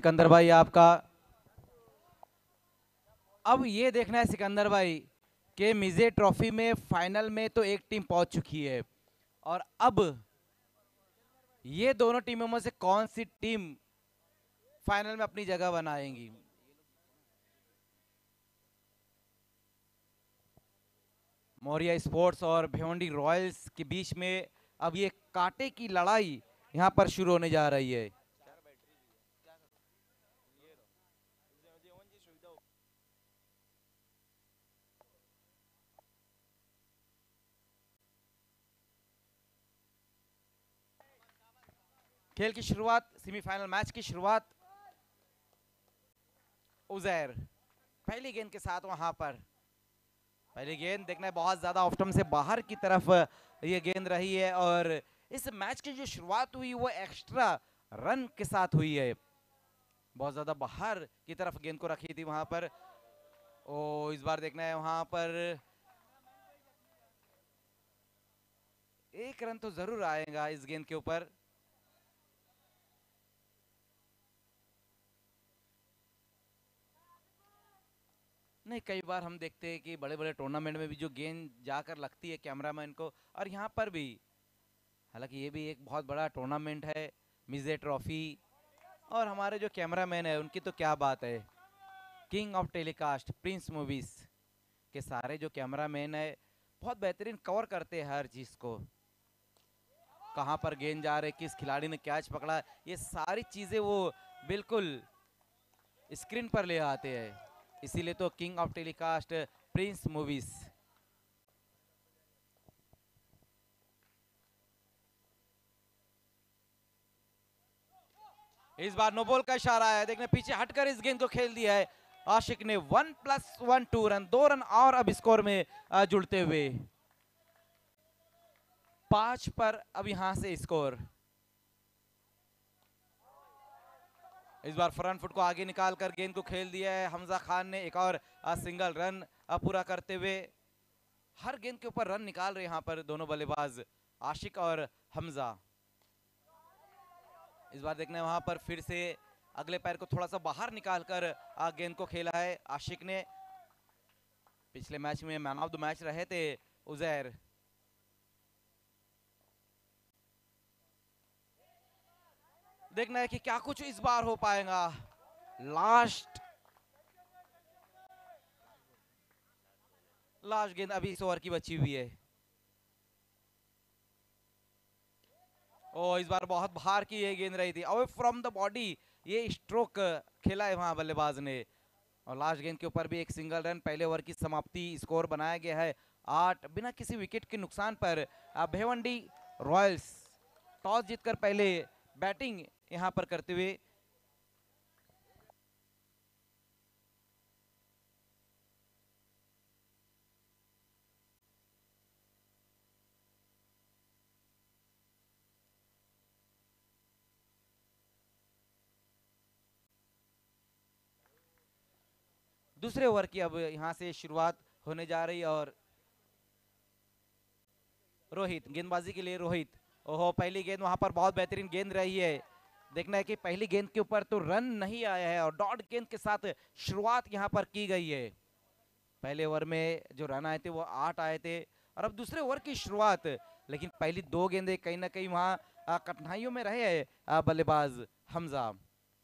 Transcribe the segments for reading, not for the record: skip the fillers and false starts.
सिकंदर भाई आपका। अब ये देखना है सिकंदर भाई कि मिजे ट्रॉफी में फाइनल में तो एक टीम पहुंच चुकी है और अब ये दोनों टीमों में से कौन सी टीम फाइनल में अपनी जगह बनाएंगी। मौर्या स्पोर्ट्स और भिवंडी रॉयल्स के बीच में अब ये कांटे की लड़ाई यहां पर शुरू होने जा रही है। खेल की शुरुआत, सेमीफाइनल मैच की शुरुआत उजैर पहली गेंद के साथ वहां पर पहली गेंद देखना है बहुत ज्यादा ऑफ स्टंप से बाहर की तरफ ये गेंद रही है और इस मैच की जो शुरुआत हुई वो एक्स्ट्रा रन के साथ हुई है। बहुत ज्यादा बाहर की तरफ गेंद को रखी थी वहां पर। ओ इस बार देखना है वहां पर एक रन तो जरूर आएगा इस गेंद के ऊपर। नहीं, कई बार हम देखते हैं कि बड़े बड़े टूर्नामेंट में भी जो गेंद जाकर लगती है कैमरामैन को और यहाँ पर भी, हालांकि ये भी एक बहुत बड़ा टूर्नामेंट है मिजे ट्रॉफी, और हमारे जो कैमरामैन है उनकी तो क्या बात है। King of telecast Prince movies के सारे जो कैमरामैन है बहुत बेहतरीन कवर करते हैं हर चीज को। कहाँ पर गेंद जा रही, किस खिलाड़ी ने कैच पकड़ा, ये सारी चीजें वो बिल्कुल स्क्रीन पर ले आते हैं। इसीलिए तो king of telecast Prince movies. इस बार नो बॉल का इशारा है, देखने पीछे हटकर इस गेंद को खेल दिया है आशिक ने। 1+1 2 रन, 2 रन और अब स्कोर में जुड़ते हुए 5 पर अब यहां से स्कोर। इस बार फ्रंट फुट को आगे निकालकर गेंद को खेल दिया है हमजा खान ने। एक और सिंगल रन पूरा करते हुए हर गेंद के ऊपर रन निकाल रहे यहाँ पर दोनों बल्लेबाज आशिक और हमजा। इस बार देखना है वहां पर फिर से अगले पैर को थोड़ा सा बाहर निकालकर गेंद को खेला है आशिक ने। पिछले मैच में मैन ऑफ द मैच रहे थे उजैर। देखना है कि क्या कुछ इस बार हो पाएगा। लास्ट गेंद अभी इस ओवर की बची हुई है। ओ इस बार बहुत बाहर की ये गेंद रही थी, अवे फ्रॉम द बॉडी ये स्ट्रोक खेला है वहां बल्लेबाज ने। और लास्ट गेंद के ऊपर भी एक सिंगल रन, पहले ओवर की समाप्ति। स्कोर बनाया गया है 8 बिना किसी विकेट के नुकसान पर। भिवंडी रॉयल्स टॉस जीतकर पहले बैटिंग यहां पर करते हुए दूसरे ओवर की अब यहां से शुरुआत होने जा रही है। और रोहित गेंदबाजी के लिए, रोहित ओहो पहली गेंद वहां पर बहुत बेहतरीन गेंद रही है। देखना है कि पहली गेंद के ऊपर तो रन नहीं आया है और डॉट गेंद के साथ शुरुआत यहां पर की गई है। पहले ओवर में जो रन आए थे वो 8 आए थे और अब दूसरे ओवर की शुरुआत, लेकिन पहली 2 गेंदें कहीं ना कहीं वहां कठिनाइयों में रहे है बल्लेबाज हमजा।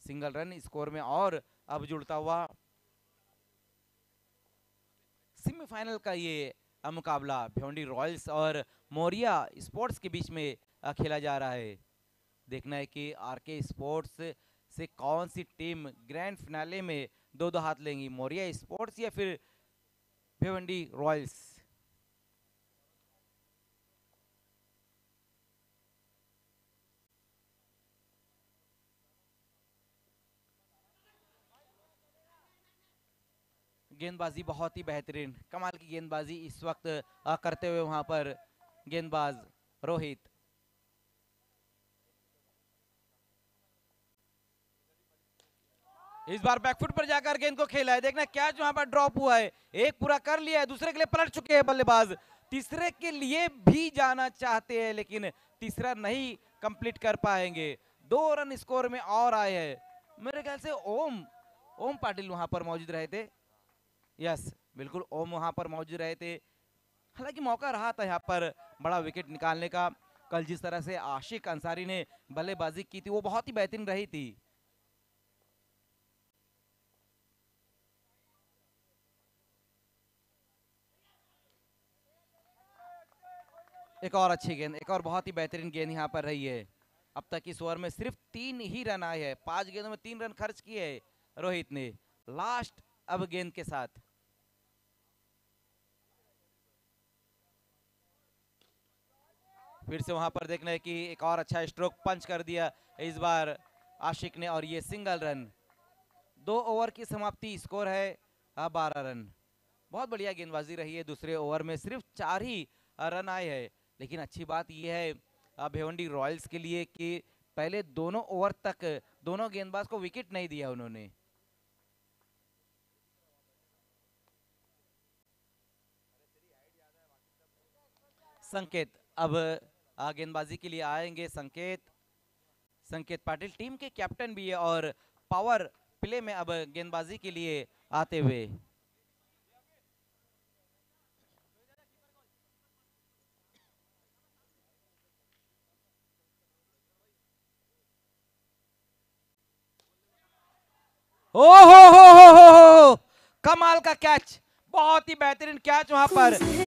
सिंगल रन स्कोर में और अब जुड़ता हुआ सेमीफाइनल का ये मुकाबला भिवंडी रॉयल्स और मौर्या स्पोर्ट्स के बीच में खेला जा रहा है। देखना है कि आरके स्पोर्ट्स से कौन सी टीम ग्रैंड फिनाले में दो हाथ लेंगी, मौर्या स्पोर्ट्स या फिर भिवंडी रॉयल्स। गेंदबाजी बहुत ही बेहतरीन, कमाल की गेंदबाजी इस वक्त करते हुए वहां पर गेंदबाज रोहित। इस बार बैकफुट पर जाकर गेंद को खेला है, देखना क्या वहां पर ड्रॉप हुआ है। एक पूरा कर लिया है, दूसरे के लिए पलट चुके हैं बल्लेबाज। तीसरे के लिए भी जाना चाहते हैं लेकिन तीसरा नहीं कंप्लीट कर पाएंगे। 2 रन स्कोर में और आए हैं। मेरे ख्याल से ओम ओम पाटिल वहां पर मौजूद रहे थे। यस, बिल्कुल ओम वहां पर मौजूद रहे थे। हालांकि मौका रहा था यहाँ पर बड़ा विकेट निकालने का। कल जिस तरह से आशिक अंसारी ने बल्लेबाजी की थी वो बहुत ही बेहतरीन रही थी। एक और अच्छी गेंद, एक और बहुत ही बेहतरीन गेंद यहाँ पर रही है। अब तक इस ओवर में सिर्फ 3 ही रन आए हैं, 5 गेंदों में 3 रन खर्च किए हैं रोहित ने। लास्ट अब गेंद के साथ फिर से वहां पर देखना है कि एक और अच्छा स्ट्रोक पंच कर दिया इस बार आशिक ने, और ये सिंगल रन। 2 ओवर की समाप्ति, स्कोर है 12 रन। बहुत बढ़िया गेंदबाजी रही है। दूसरे ओवर में सिर्फ 4 ही रन आए हैं, लेकिन अच्छी बात यह है भिवंडी रॉयल्स के लिए कि पहले दोनों ओवर तक दोनों गेंदबाज को विकेट नहीं दिया उन्होंने। संकेत अब गेंदबाजी के लिए आएंगे। संकेत संकेत पाटिल टीम के कैप्टन भी है और पावर प्ले में अब गेंदबाजी के लिए आते हुए। ओ हो, कमाल का कैच, बहुत ही बेहतरीन कैच वहां पर।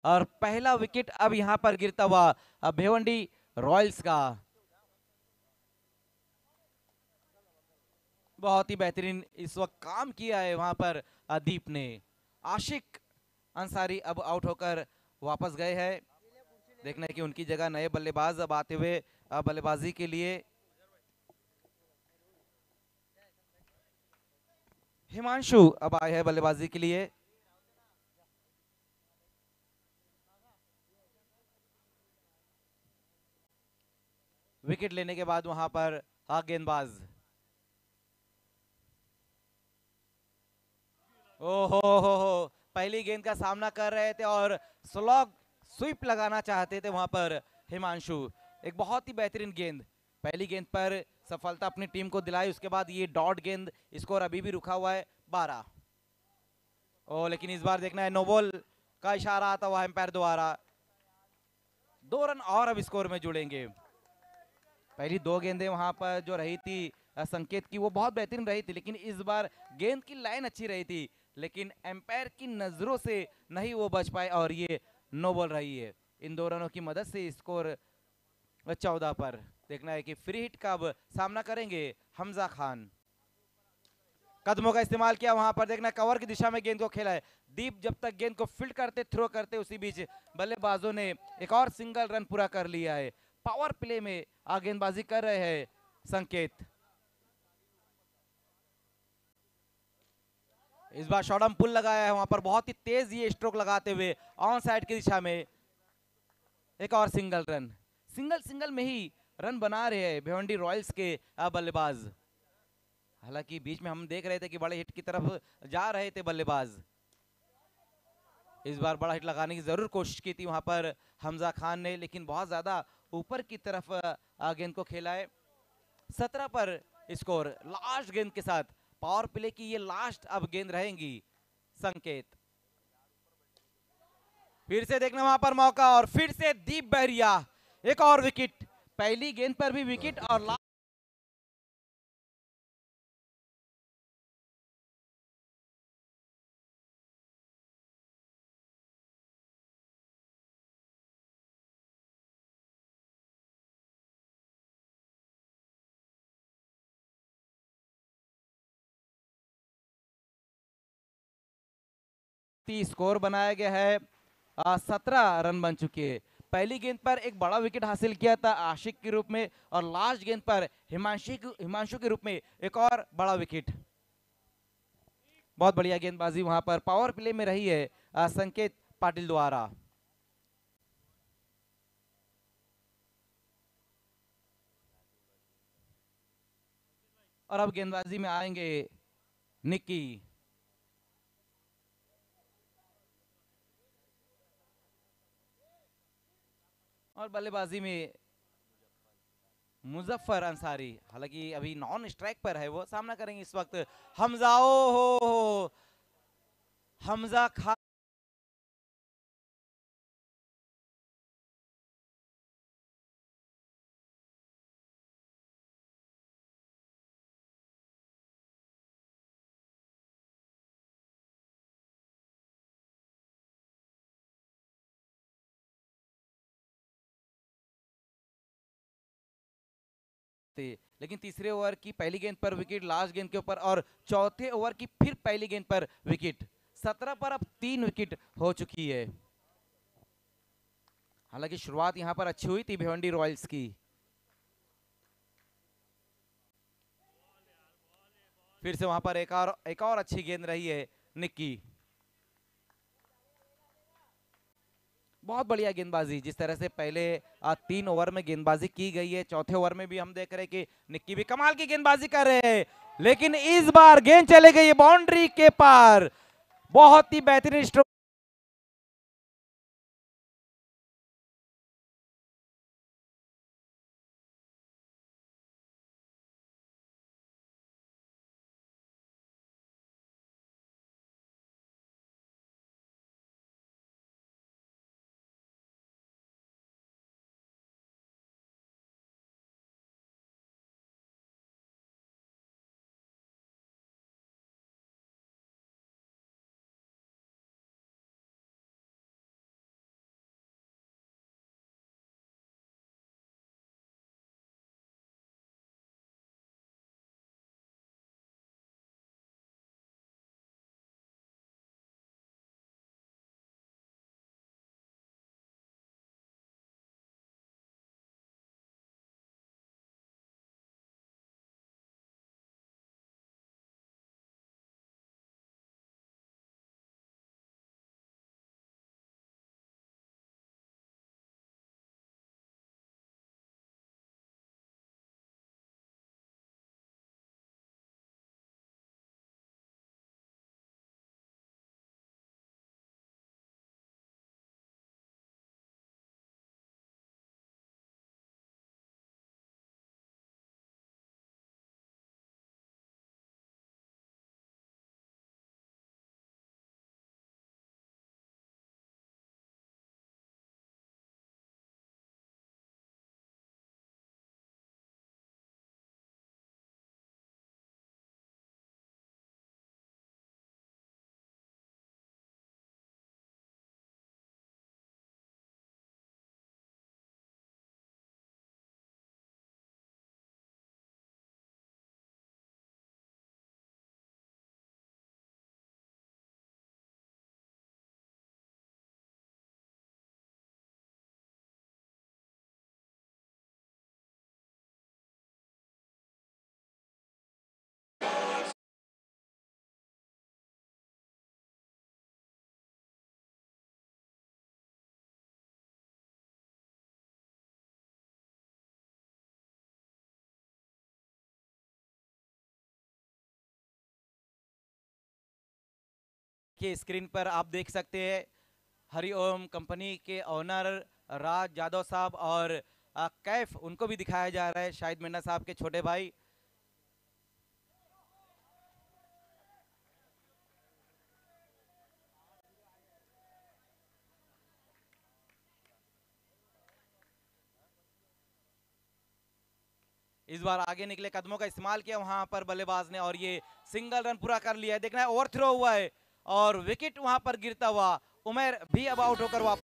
और पहला विकेट अब यहां पर गिरता हुआ भिवंडी रॉयल्स का। बहुत ही बेहतरीन इस वक्त काम किया है वहां पर दीप ने। आशिक अंसारी अब आउट होकर वापस गए हैं। देखना है कि उनकी जगह नए बल्लेबाज अब आते हुए बल्लेबाजी के लिए। हिमांशु अब आए हैं बल्लेबाजी के लिए। विकेट लेने के बाद वहां पर गेंदबाज, ओहो, पहली गेंद का सामना कर रहे थे और स्लॉग स्वीप लगाना चाहते थे वहां पर हिमांशु। एक बहुत ही बेहतरीन गेंद, पहली गेंद पर सफलता अपनी टीम को दिलाई। उसके बाद ये डॉट गेंद, स्कोर अभी भी रुका हुआ है 12। ओ लेकिन इस बार देखना है नो बॉल का इशारा आता हुआ एम्पायर द्वारा। 2 रन और अब स्कोर में जुड़ेंगे। पहली 2 गेंदें वहां पर जो रही थी संकेत की वो बहुत बेहतरीन रही थी, लेकिन इस बार गेंद की लाइन अच्छी रही थी, लेकिन एम्पायर की नजरों से नहीं वो बच पाए और ये नो बॉल रही है। इन 2 रनों की मदद से स्कोर 14 पर। देखना है कि फ्री हिट का अब सामना करेंगे हमजा खान। कदमों का इस्तेमाल किया वहां पर, देखना कवर की दिशा में गेंद को खेला है दीप। जब तक गेंद को फील्ड करते थ्रो करते उसी बीच बल्लेबाजों ने एक और सिंगल रन पूरा कर लिया है। पावर प्ले में गेंदबाजी कर रहे हैं संकेत। इस बार शॉर्टम पुल लगाया है वहां पर, बहुत ही तेज ये स्ट्रोक लगाते हुए ऑन साइड की दिशा में। एक और सिंगल रन, सिंगल सिंगल में ही रन बना रहे हैं भिवंडी रॉयल्स के बल्लेबाज। हालांकि बीच में हम देख रहे थे कि बड़े हिट की तरफ जा रहे थे बल्लेबाज। इस बार बड़ा हिट लगाने की जरूर कोशिश की थी वहां पर हमजा खान ने, लेकिन बहुत ज्यादा ऊपर की तरफ गेंद को खेला है। 17 पर स्कोर लास्ट गेंद के साथ। पावर प्ले की ये लास्ट अब गेंद रहेंगी संकेत। फिर से देखना वहां पर मौका और फिर से दीप बहरिया, एक और विकेट। पहली गेंद पर भी विकेट और 30 स्कोर बनाया गया है। 17 रन बन चुके हैं। पहली गेंद पर एक बड़ा विकेट हासिल किया था आशिक के रूप में, और लास्ट गेंद पर हिमांशु के रूप में एक और बड़ा विकेट। बहुत बढ़िया गेंदबाजी वहां पर पावर प्ले में रही है संकेत पाटिल द्वारा। और अब गेंदबाजी में आएंगे निक्की। और बल्लेबाजी में मुजफ्फर अंसारी, हालांकि अभी नॉन स्ट्राइक पर है, वो सामना करेंगे इस वक्त हमजा। ओ हो हमजा खान। लेकिन तीसरे ओवर की पहली गेंद पर विकेट, लास्ट गेंद के ऊपर, और चौथे ओवर की फिर पहली गेंद पर विकेट। 17 पर अब 3 विकेट हो चुकी है। हालांकि शुरुआत यहां पर अच्छी हुई थी भिवंडी रॉयल्स की। फिर से वहां पर एक और अच्छी गेंद रही है निक्की। बहुत बढ़िया गेंदबाजी, जिस तरह से पहले 3 ओवर में गेंदबाजी की गई है, चौथे ओवर में भी हम देख रहे हैं कि निक्की भी कमाल की गेंदबाजी कर रहे हैं। लेकिन इस बार गेंद चले गई बाउंड्री के पार। बहुत ही बेहतरीन स्ट्रोक। के स्क्रीन पर आप देख सकते हैं हरिओम कंपनी के ओनर राज यादव साहब, और कैफ उनको भी दिखाया जा रहा है, शाहिद मिन्ना साहब के छोटे भाई। इस बार आगे निकले कदमों का इस्तेमाल किया वहां पर बल्लेबाज ने, और ये सिंगल रन पूरा कर लिया है। देखना है ओवर थ्रो हुआ है और विकेट वहां पर गिरता हुआ उमेर भी अब आउट होकर वापस।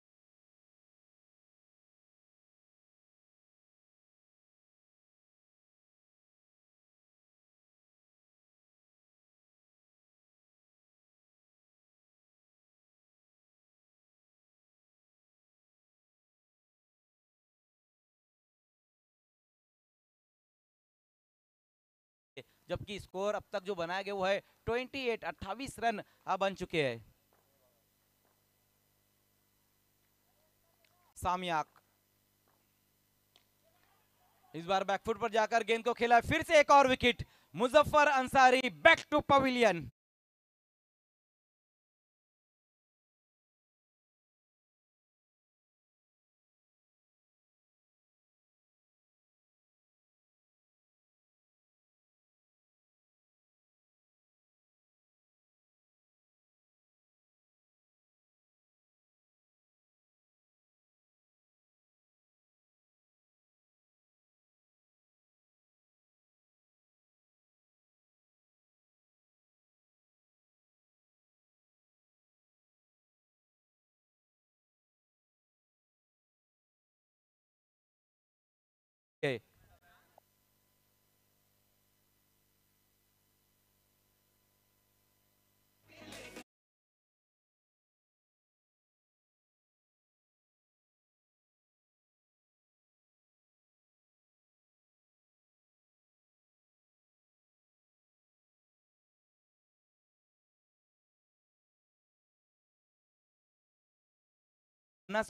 जबकि स्कोर अब तक जो बनाया गया वो है 28 रन बन चुके हैं। सामियाक इस बार बैकफुट पर जाकर गेंद को खेला, फिर से एक और wicket Muzaffar Ansari back to pavilion.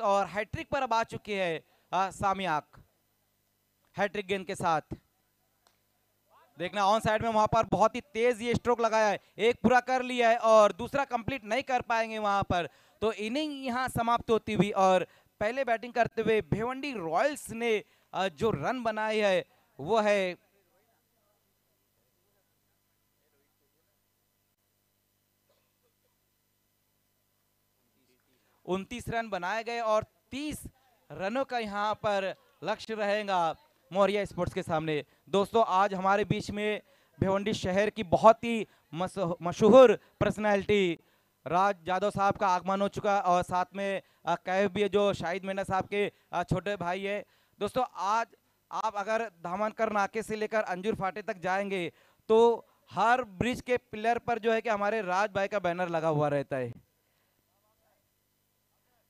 और हैट्रिक पर अब आ चुकी है सामियाक, हैट्रिक गेंद के साथ। देखना ऑन साइड में वहां पर बहुत ही तेज ये स्ट्रोक लगाया है, एक पूरा कर लिया है और दूसरा कंप्लीट नहीं कर पाएंगे वहां पर, तो इनिंग यहां समाप्त होती हुई। और पहले बैटिंग करते हुए भिवंडी रॉयल्स ने जो रन बनाए है वो है 29 रन बनाए गए और 30 रनों का यहां पर लक्ष्य रहेगा मौर्या स्पोर्ट्स के सामने। दोस्तों आज हमारे बीच में भिवंडी शहर की बहुत ही मशहूर पर्सनैलिटी राज यादव साहब का आगमन हो चुका है और साथ में कैफ भी है जो शाहिद मीना साहब के छोटे भाई है। दोस्तों आज आप अगर धामनकर नाके से लेकर अंजूर फाटे तक जाएंगे तो हर ब्रिज के पिलर पर जो है कि हमारे राज भाई का बैनर लगा हुआ रहता है।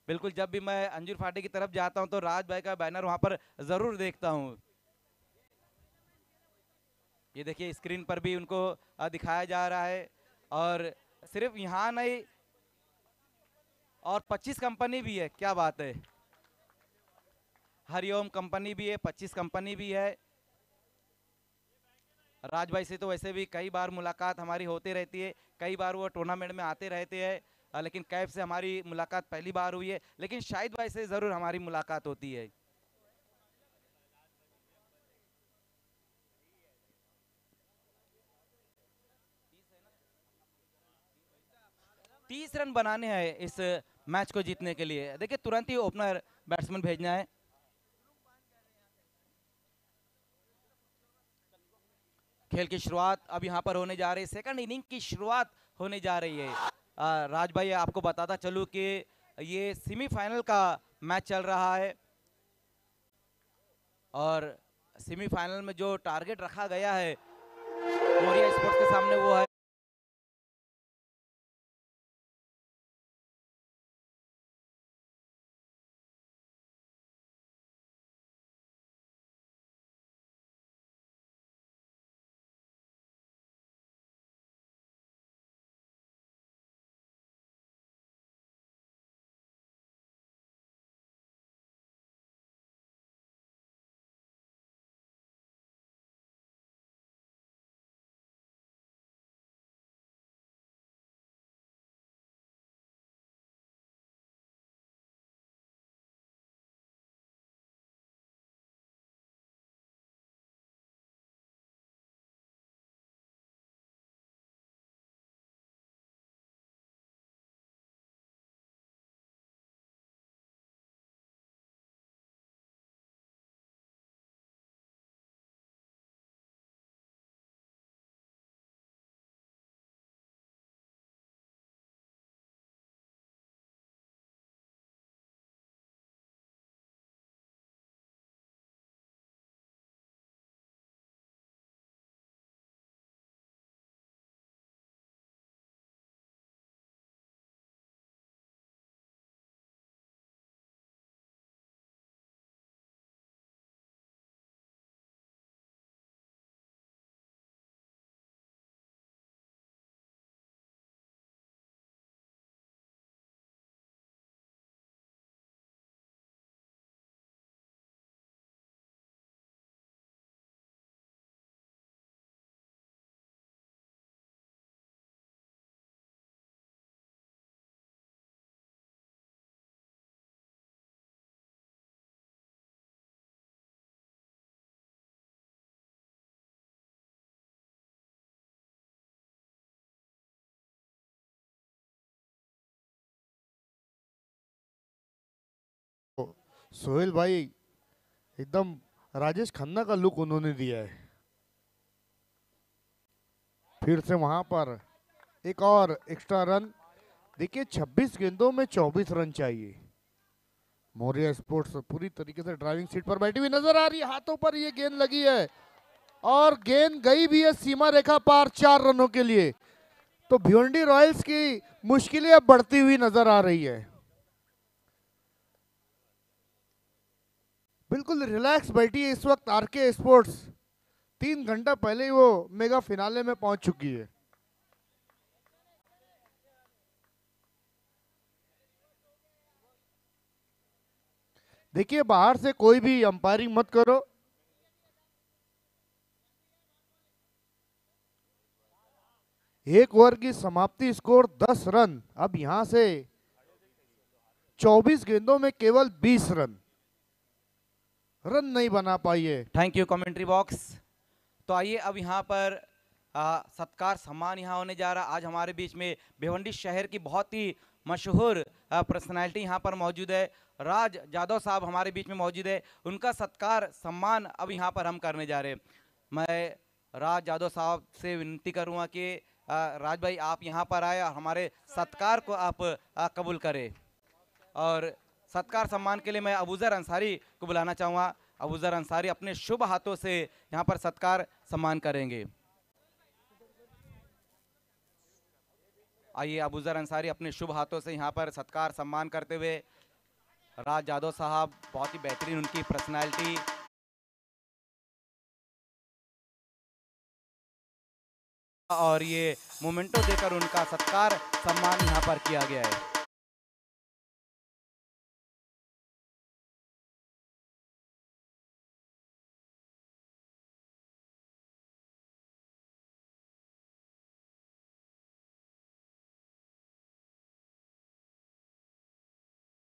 बिल्कुल, जब भी मैं अंजूर फाटे की तरफ जाता हूं तो राज भाई का बैनर वहां पर जरूर देखता हूं। ये देखिए स्क्रीन पर भी उनको दिखाया जा रहा है। और सिर्फ यहाँ नहीं, और 25 कंपनी भी है, क्या बात है। हरिओम कंपनी भी है, 25 कंपनी भी है। राज भाई से तो वैसे भी कई बार मुलाकात हमारी होती रहती है, कई बार वो टूर्नामेंट में आते रहते हैं, लेकिन कैफ से हमारी मुलाकात पहली बार हुई है, लेकिन शाहिद भाई से जरूर हमारी मुलाकात होती है। 30 रन बनाने हैं इस मैच को जीतने के लिए। देखिए तुरंत ही ओपनर बैट्समैन भेजना है। खेल की शुरुआत अब यहाँ पर होने जा रही है, सेकंड इनिंग की शुरुआत होने जा रही है। राज भाई आपको बताता चलूं कि ये सेमीफाइनल का मैच चल रहा है और सेमीफाइनल में जो टारगेट रखा गया है कोरिया स्पोर्ट्स के सामने वो है सोहेल भाई एकदम राजेश खन्ना का लुक उन्होंने दिया है। फिर से वहां पर एक और एक्स्ट्रा रन। देखिए 26 गेंदों में 24 रन चाहिए। मौर्य स्पोर्ट्स पूरी तरीके से ड्राइविंग सीट पर बैठी हुई नजर आ रही है। हाथों पर ये गेंद लगी है और गेंद गई भी है सीमा रेखा पार 4 रनों के लिए। तो भिवंडी रॉयल्स की मुश्किलें अब बढ़ती हुई नजर आ रही है। बिल्कुल रिलैक्स बैठी है इस वक्त आरके स्पोर्ट्स। 3 घंटा पहले ही वो मेगा फिनाले में पहुंच चुकी है। देखिए बाहर से कोई भी अंपायरिंग मत करो। एक ओवर की समाप्ति स्कोर 10 रन। अब यहां से 24 गेंदों में केवल 20 रन नहीं बना पाई है। Thank you commentary box. तो आइए अब यहाँ पर सत्कार सम्मान यहाँ होने जा रहा। आज हमारे बीच में भिवंडी शहर की बहुत ही मशहूर पर्सनालिटी यहाँ पर मौजूद है। राज यादव साहब हमारे बीच में मौजूद है। उनका सत्कार सम्मान अब यहाँ पर हम करने जा रहे हैं। मैं राज यादव साहब से विनती करूँगा कि राज भाई आप यहाँ पर आए और हमारे सत्कार को आप कबूल करें। और सत्कार सम्मान के लिए मैं अबूजर अंसारी को बुलाना चाहूँगा। अबूजर अंसारी अपने शुभ हाथों से यहाँ पर सत्कार सम्मान करेंगे। आइए अबूजर अंसारी अपने शुभ हाथों से यहाँ पर सत्कार सम्मान करते हुए। राज यादव साहब बहुत ही बेहतरीन उनकी पर्सनालिटी। और ये मोमेंटो देकर उनका सत्कार सम्मान यहाँ पर किया गया है।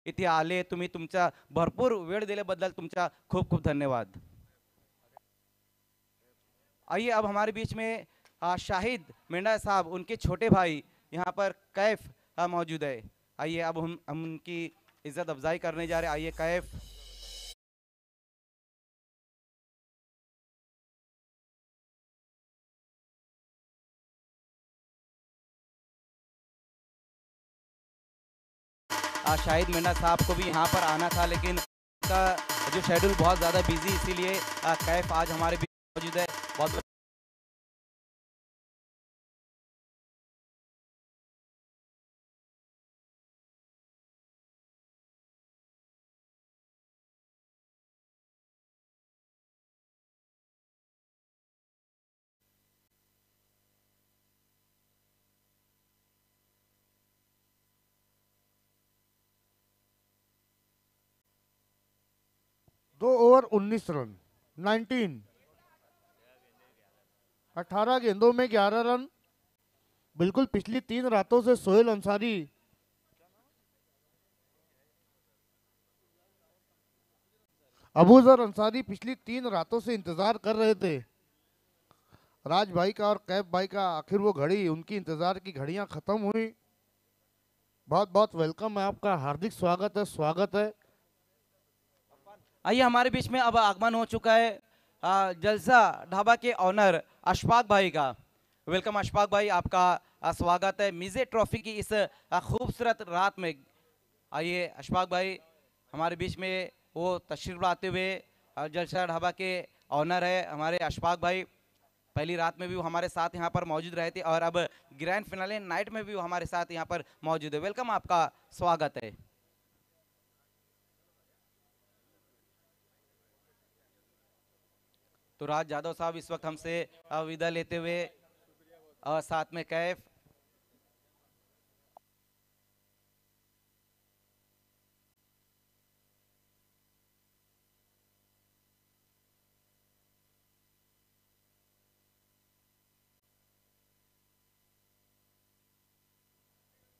इथे आले तुम्ही तुमचा भरपूर वेळ दिल्याबद्दल तुमचा खूप खूप धन्यवाद। आइए अब हमारे बीच में शाहिद मेंढा साहब उनके छोटे भाई यहाँ पर कैफ मौजूद है। आइए अब हम उनकी इज्जत अफजाई करने जा रहे हैं। आइए कैफ। शाहिद मेंढा साहब को भी यहाँ पर आना था लेकिन उनका जो शेड्यूल बहुत ज़्यादा बिजी, इसीलिए कैफ आज हमारे बीच मौजूद है। बहुत दो ओवर 19 रन 19। 18 गेंदों में 11 रन। बिल्कुल पिछली 3 रातों से सोहेल अंसारी अबूजर अंसारी पिछली 3 रातों से इंतजार कर रहे थे राज भाई का और कैफ भाई का। आखिर वो घड़ी, उनकी इंतजार की घड़ियां खत्म हुई। बहुत बहुत वेलकम है आपका, हार्दिक स्वागत है, स्वागत है। आइए हमारे बीच में अब आगमन हो चुका है जलसा ढाबा के ऑनर अशफाक भाई का। वेलकम अशफाक भाई, आपका स्वागत है मिजे ट्रॉफी की इस खूबसूरत रात में। आइए अशफाक भाई हमारे बीच में वो तशरीफ लाते हुए। जलसा ढाबा के ऑनर है हमारे अशफाक भाई। पहली रात में भी वो हमारे साथ यहाँ पर मौजूद रहे थे और अब ग्रैंड फिनाले नाइट में भी वो हमारे साथ यहाँ पर मौजूद है। वेलकम, आपका स्वागत है। तो राज यादव साहब इस वक्त हमसे विदा लेते हुए और साथ में कैफ।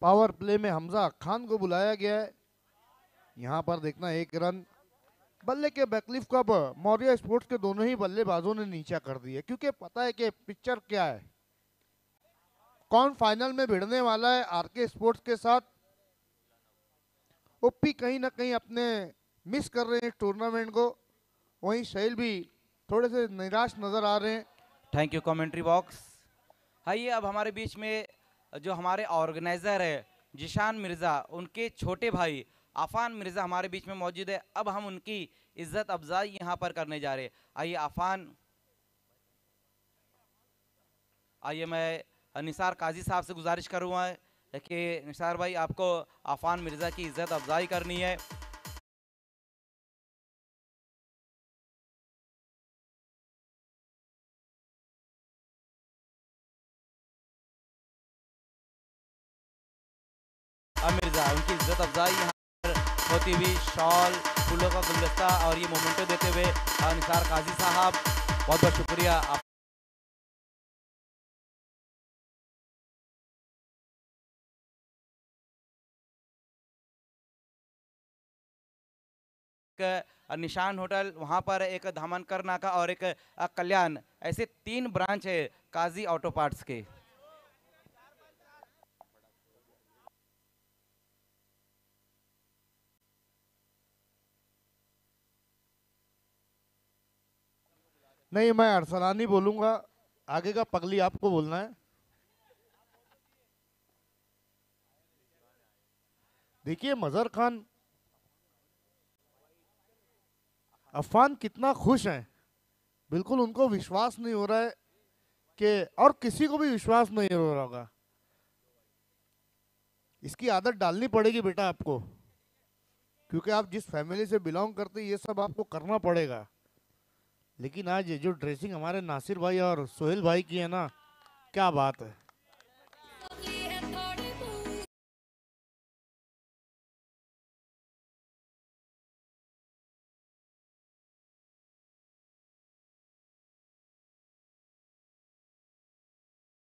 पावर प्ले में हमजा खान को बुलाया गया है। यहाँ पर देखना 1 रन। बल्ले के बैकलिफ को अब मौर्य स्पोर्ट्स के दोनों ही बल्लेबाजों ने नीचा कर दिया क्योंकि पता है कि पिक्चर क्या है, कौन फाइनल में भिड़ने वाला है आरके स्पोर्ट्स के साथ। ओपी कहीं ना कहीं अपने मिस कर रहे हैं टूर्नामेंट को, वहीं शैल भी थोड़े से निराश नजर आ रहे हैं। Thank you commentary box. आइए अब हमारे बीच में जो हमारे ऑर्गेनाइजर है जिशान मिर्ज़ा, उनके छोटे भाई आफान मिर्ज़ा हमारे बीच में मौजूद है। अब हम उनकी इज्जत अफजाई यहाँ पर करने जा रहे हैं। आइए आफान, आइए मैं निसार काजी साहब से गुजारिश करूँगा कि निसार भाई आपको आफान मिर्ज़ा की इज्जत अफजाई करनी है। मिर्ज़ा उनकी इज्जत अफजाई यहाँ पर होती हुई शॉल, फूलों का गुलदस्ता और ये मोमेंटो देते हुए निसार काजी साहब, बहुत बहुत शुक्रिया। निशान होटल, वहाँ पर एक धामनकर नाका और एक कल्याण, ऐसे 3 ब्रांच है काजी ऑटो पार्ट्स के। नहीं, मैं अरसलानी बोलूंगा, आगे का पगली आपको बोलना है। देखिए मजहर खान, अफान कितना खुश हैं, बिल्कुल उनको विश्वास नहीं हो रहा है कि, और किसी को भी विश्वास नहीं हो रहा होगा। इसकी आदत डालनी पड़ेगी बेटा आपको, क्योंकि आप जिस फैमिली से बिलोंग करते हैं ये सब आपको करना पड़ेगा। लेकिन आज ये जो ड्रेसिंग हमारे नासिर भाई और सोहेल भाई की है ना, क्या बात है।